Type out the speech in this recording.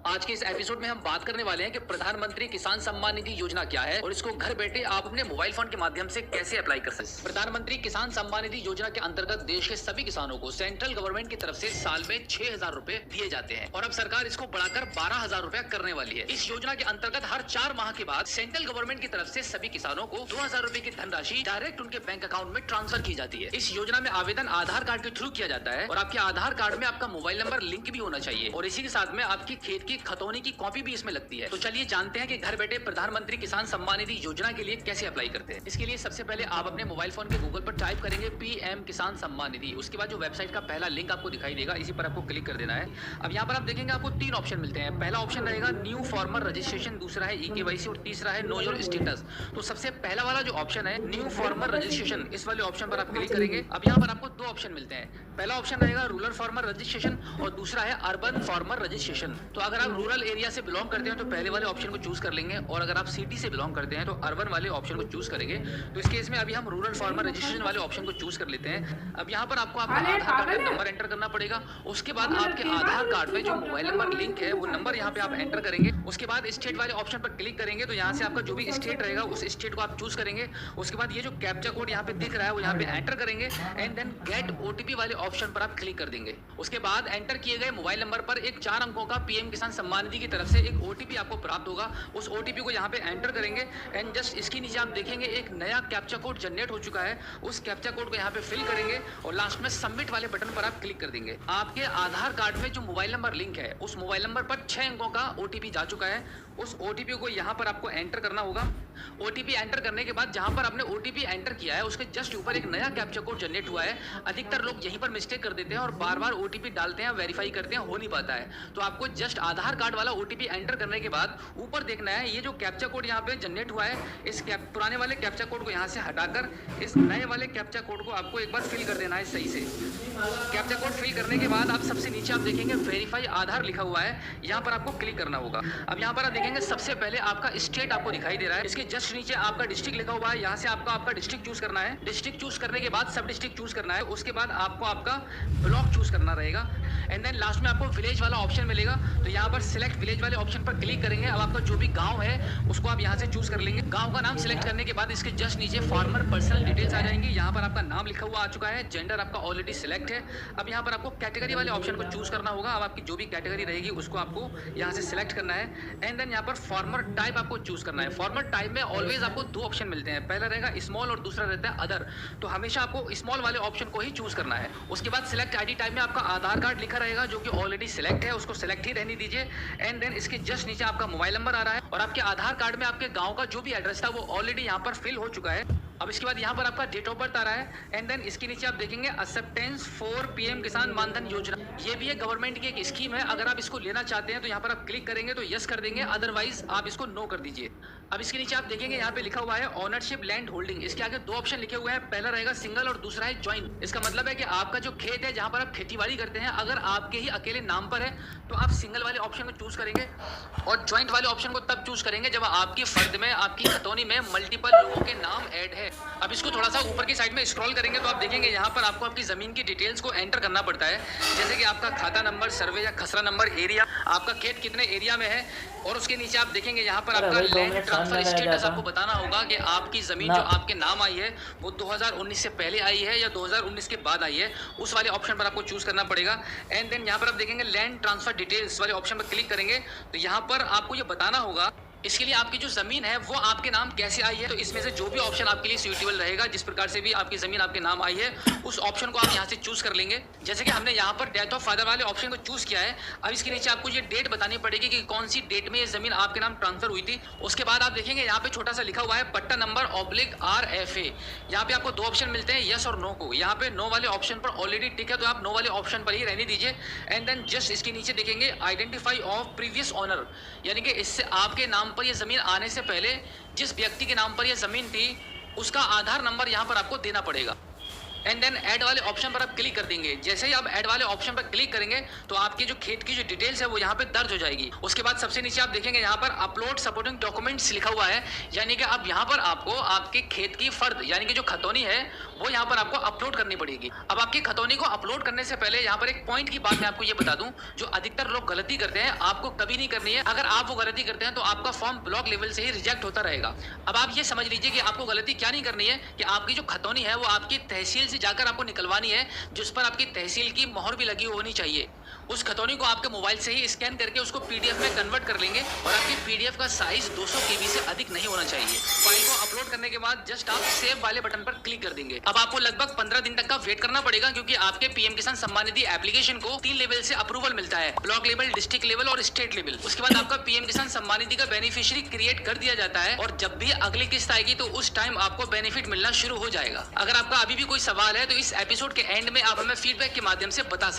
आज के इस एपिसोड में हम बात करने वाले हैं कि प्रधानमंत्री किसान सम्मान निधि योजना क्या है और इसको घर बैठे आप अपने मोबाइल फोन के माध्यम से कैसे अप्लाई कर सकते हैं। प्रधानमंत्री किसान सम्मान निधि योजना के अंतर्गत देश के सभी किसानों को सेंट्रल गवर्नमेंट की तरफ से साल में 6,000 रूपए दिए जाते हैं और अब सरकार इसको बढ़ाकर 12,000 रूपए करने वाली है। इस योजना के अंतर्गत हर 4 माह के बाद सेंट्रल गवर्नमेंट की तरफ से सभी किसानों को 2,000 रूपए की धनराशि डायरेक्ट उनके बैंक अकाउंट में ट्रांसफर की जाती है। इस योजना में आवेदन आधार कार्ड के थ्रू किया जाता है और आपके आधार कार्ड में आपका मोबाइल नंबर लिंक भी होना चाहिए और इसी के साथ में आपकी खेत की खतौनी की कॉपी भी इसमें लगती है। तो चलिए जानते हैं कि घर बैठे प्रधानमंत्री किसान सम्मान निधि योजना के लिए कैसे अप्लाई करते हैं। इसके लिए सबसे पहले आप अपने मोबाइल फोन के गूगल पर टाइप करेंगे पीएम किसान सम्मान निधि। उसके बाद जो वेबसाइट का पहला लिंक आपको दिखाई देगा इसी पर आपको क्लिक कर देना है। अब यहाँ पर आप देखेंगे आपको 3 ऑप्शन मिलते हैं। पहला ऑप्शन रहेगा न्यू फार्मर रजिस्ट्रेशन, दूसरा है ईकेवाईसी और तीसरा है नो योर स्टेटस। तो सबसे पहला वाला जो ऑप्शन है न्यू फार्मर रजिस्ट्रेशन, इस वाले ऑप्शन पर आप क्लिक करेंगे। अब यहाँ पर आपको 2 ऑप्शन मिलते हैं। पहला ऑप्शन रहेगा रूरल फार्मर रजिस्ट्रेशन और दूसरा है अर्बन फार्मर रजिस्ट्रेशन। तो अगर आप रूरल एरिया से बिलोंग करते हैं तो पहले वाले ऑप्शन को चूज कर लेंगे और अगर आप सिटी से बिलोंग करते हैं तो अर्बन वाले ऑप्शन को चूज करेंगे। तो इस केस में अभी हम रूरल फार्मर रजिस्ट्रेशन वाले ऑप्शन को चूज कर लेते हैं। अब यहाँ पर आपको आपका आधार कार्ड का नंबर एंटर करना पड़ेगा। उसके बाद आपके आधार कार्ड में जो मोबाइल नंबर लिंक है वो नंबर यहाँ पे आप एंटर करेंगे। उसके बाद स्टेट वाले ऑप्शन पर क्लिक करेंगे तो यहाँ से आपका जो भी स्टेट रहेगा उस स्टेट को आप चूज करेंगे। उसके बाद ये जो कैप्चा कोड यहाँ पे दिख रहा है वो यहाँ पे एंटर करेंगे एंड देन गेट ओटीपी वाले ऑप्शन पर आप क्लिक कर देंगे। उसके बाद एंटर किए गए मोबाइल नंबर पर एक 4 अंकों का पीएम किसान सम्मान निधि की तरफ से एक ओटीपी आपको प्राप्त होगा। उस ओटीपी को यहाँ पे एंटर करेंगे एंड जस्ट इसके नीचे आप देखेंगे एक नया कैप्चा कोड जनरेट हो चुका है। उस कैप्चा कोड को यहाँ पे फिल करेंगे और लास्ट में सबमिट वाले बटन पर आप क्लिक कर देंगे। आपके आधार कार्ड में जो मोबाइल नंबर लिंक है उस मोबाइल नंबर पर 6 अंकों का ओटीपी जा चुका है। उस ओटीपी को यहाँ पर आपको एंटर करना होगा। ओटीपी एंटर करने के बाद जहां पर आपने ओटीपी एंटर किया है उसके जस्ट ऊपर एक नया कैप्चा कोड जनरेट हुआ है। अधिकतर लोग यहीं पर मिस्टेक कर देते हैं और बार-बार ओटीपी डालते हैं, वेरीफाई करते हैं, हो नहीं पाता है। तो आपको जस्ट आधार कार्ड वाला ओटीपी एंटर करने के बाद ऊपर देखना है ये जो कैप्चा कोड यहाँ पे जनरेट हुआ है, इस पुराने वाले कैप्चा कोड को यहाँ से हटाकर इस नए वाले कैप्चा कोड को आपको एक बार फिल कर देना है सही से। कैप्चा कोड फिल करने के बाद आप सबसे नीचे आप देखेंगे वेरीफाई आधार लिखा हुआ है, यहाँ पर आपको क्लिक करना होगा। अब यहाँ पर आप देखेंगे सबसे पहले आपका स्टेट आपको दिखाई दे रहा है, इसके जस्ट नीचे आपका डिस्ट्रिक्ट लिखा हुआ है। यहाँ से आपका डिस्ट्रिक्ट चूज करना है। डिस्ट्रिक्ट चूज करने के बाद सब डिस्ट्रिक्ट चूज करना है। उसके बाद आपको आपका ब्लॉक चूज करना रहेगा एंड देन लास्ट में आपको विलेज वाला ऑप्शन मिलेगा। तो यहाँ पर सिलेक्ट विलेज वाले ऑप्शन पर क्लिक करेंगे। अब आपका जो भी गांव है उसको आप यहाँ से चूज कर लेंगे। गांव का नाम सिलेक्ट करने के बाद इसके जस्ट नीचे फार्मर पर्सनल डिटेल्स आ जाएंगी। यहाँ पर आपका नाम लिखा हुआ आ चुका है, जेंडर आपका ऑलरेडी सिलेक्ट है। अब यहाँ पर आपको कैटेगरी वाले ऑप्शन को चूज करना होगा। अब आपकी जो भी कैटेगरी रहेगी उसको आपको यहाँ से सिलेक्ट करना है एंड देन यहाँ पर फार्मर टाइप आपको चूज करना है। फार्मर टाइप में ऑलवेज आपको 2 ऑप्शन मिलते हैं, पहला रहेगा स्मॉल और दूसरा रहता है अदर। तो हमेशा आपको स्मॉल वाले ऑप्शन को ही चूज करना है। उसके बाद सिलेक्ट आईडी टाइप में आपका आधार कार्ड लिखा रहेगा जो कि ऑलरेडी सिलेक्ट है, उसको सिलेक्ट ही रहने दीजिए एंड देन इसके जस्ट नीचे आपका मोबाइल नंबर आ रहा है और आपके आधार कार्ड में आपके गांव का जो भी एड्रेस था वो ऑलरेडी यहाँ पर फिल हो चुका है। अब इसके बाद यहाँ पर आपका डेट ऑफ बर्थ आ रहा है एंड देन इसके नीचे आप देखेंगे एक्सेप्टेंस फॉर पीएम किसान मानधन योजना। ये भी एक गवर्नमेंट की एक स्कीम है। अगर आप इसको लेना चाहते हैं तो यहाँ पर आप क्लिक करेंगे तो यस कर देंगे, अदरवाइज आप इसको नो कर दीजिए। अब इसके नीचे आप देखेंगे यहाँ पे लिखा हुआ है ओनरशिप लैंड होल्डिंग। इसके आगे 2 ऑप्शन लिखे हुए हैं, पहला रहेगा सिंगल और दूसरा है ज्वाइंट। इसका मतलब है कि आपका जो खेत है जहाँ पर आप खेतीबाड़ी करते हैं अगर आपके ही अकेले नाम पर है तो आप सिंगल वाले ऑप्शन को चूज करेंगे और ज्वाइंट वाले ऑप्शन को तब चूज करेंगे जब आपकी फर्द में, आपकी खतौनी में मल्टीपल लोगों के नाम ऐड है। अब इसको थोड़ा सा ऊपर की साइड में स्क्रॉल करेंगे तो आप देखेंगे यहाँ पर आपको आपकी जमीन की डिटेल्स को एंटर करना पड़ता है, जैसे कि आपका खाता नंबर, सर्वे या खसरा नंबर, एरिया, आपका खेत कितने एरिया में है और उसके नीचे आप देखेंगे यहाँ पर आपका लैंड ट्रांसफर स्टेटस आपको बताना होगा कि आपकी जमीन जो आपके नाम आई है वो 2019 से पहले आई है या 2019 के बाद आई है। उस वाले ऑप्शन पर आपको चूज करना पड़ेगा एंड देन यहाँ पर आप देखेंगे लैंड ट्रांसफर डिटेल्स वाले ऑप्शन पर क्लिक करेंगे तो यहाँ पर आपको ये बताना होगा इसके लिए आपकी जो जमीन है वो आपके नाम कैसे आई है। तो इसमें से जो भी ऑप्शन आपके लिए सूटेबल रहेगा, जिस प्रकार से भी आपकी जमीन आपके नाम आई है उस ऑप्शन को आप यहाँ से चूज कर लेंगे। जैसे कि हमने यहाँ पर डेथ ऑफ फादर वाले ऑप्शन को चूज किया है। अब इसके नीचे आपको ये डेट बतानी पड़ेगी कि कौन सी डेट में ये जमीन आपके नाम ट्रांसफर हुई थी। उसके बाद आप देखेंगे यहाँ पे छोटा सा लिखा हुआ है पट्टा नंबर /RFA। यहाँ पे आपको 2 ऑप्शन मिलते हैं, यस और नो को। यहाँ पे नो वाले ऑप्शन पर ऑलरेडी टिक है तो आप नो वाले ऑप्शन पर ही रहने दीजिए एंड देन जस्ट इसके नीचे देखेंगे आइडेंटिफाई ऑफ प्रीवियस ओनर, यानी कि इससे आपके नाम पर यह जमीन आने से पहले जिस व्यक्ति के नाम पर यह जमीन थी उसका आधार नंबर यहाँ पर आपको देना पड़ेगा एंड देन ऐड वाले ऑप्शन पर आप क्लिक कर देंगे। जैसे ही आप ऐड वाले ऑप्शन पर क्लिक करेंगे तो आपके जो खेत की जो डिटेल्स है वो यहाँ पे दर्ज हो जाएगी। उसके बाद सबसे नीचे आप देखेंगे यहाँ पर अपलोड सपोर्टिंग डॉक्यूमेंट्स लिखा हुआ है, यानी कि अब यहाँ पर आपको आपके खेत की फर्द यानी कि जो खतौनी है वो यहाँ पर आपको अपलोड करनी पड़ेगी। अब आपकी खतौनी को अपलोड करने से पहले यहाँ पर एक पॉइंट की बात मैं आपको ये बता दूं, जो अधिकतर लोग गलती करते हैं आपको कभी नहीं करनी है। अगर आप वो गलती करते हैं तो आपका फॉर्म ब्लॉक लेवल से ही रिजेक्ट होता रहेगा। अब आप ये समझ लीजिए कि आपको गलती क्या नहीं करनी है कि आपकी जो खतौनी है वो आपकी तहसील से जाकर आपको निकलवानी है, जिस पर आपकी तहसील की मोहर भी लगी होनी चाहिए। उस खतौनी को आपके मोबाइल से ही स्कैन करके उसको पीडीएफ में कन्वर्ट कर लेंगे और आपकी पीडीएफ का साइज 200 केबी से अधिक नहीं होना चाहिए। फाइल को अपलोड करने के बाद जस्ट आप सेव वाले बटन पर क्लिक कर देंगे। अब आपको लगभग 15 दिन तक का वेट करना पड़ेगा, क्योंकि आपके पीएम किसान सम्मान निधि एप्लीकेशन को 3 लेवल से अप्रूवल मिलता है, ब्लॉक लेवल, डिस्ट्रिक्ट लेवल और स्टेट लेवल। उसके बाद आपका पीएम किसान सम्मान निधि का बेनिफिशियरी क्रिएट कर दिया जाता है और जब भी अगली किस्त आएगी तो उस टाइम आपको बेनिफिट मिलना शुरू हो जाएगा। अगर आपका अभी भी कोई सवाल है तो इस एपिसोड के एंड में आप हमें फीडबैक के माध्यम से बता सकते हैं।